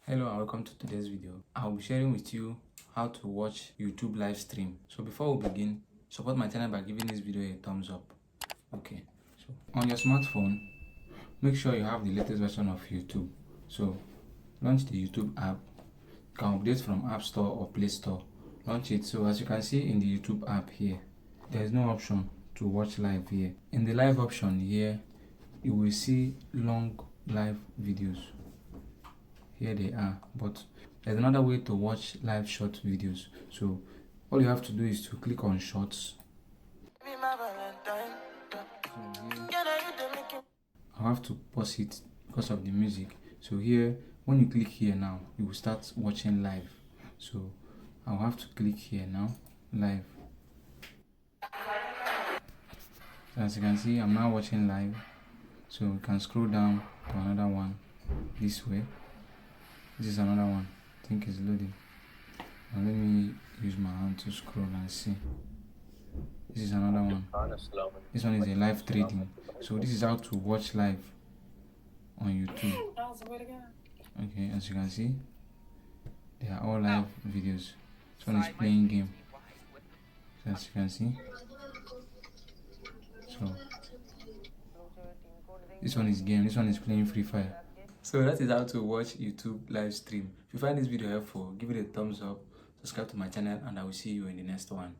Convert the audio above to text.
Hello and welcome to today's video. I'll be sharing with you how to watch YouTube live stream. So before we begin, support my channel by giving this video a thumbs up. Okay, so on your smartphone, make sure you have the latest version of YouTube. So launch the YouTube app. You can update from App Store or Play Store. Launch it. So as you can see in the YouTube app here, there is no option to watch live here. In the live option here, you will see long live videos. Here they are, but there's another way to watch live short videos. So all you have to do is to click on shorts. So here, I'll have to pause it because of the music. So here, when you click here now, you will start watching live. So I'll have to click here now, live. So as you can see, I'm now watching live. So you can scroll down to another one this way. This is another one. I think it's loading. Now let me use my hand to scroll and see. This is another one. This one is a live trading. So this is how to watch live on YouTube. Okay, as you can see, they are all live videos. This one is playing game. So as you can see. So this one is game. This one is playing Free Fire. So that is how to watch YouTube live stream. If you find this video helpful, give it a thumbs up, subscribe to my channel, and I will see you in the next one.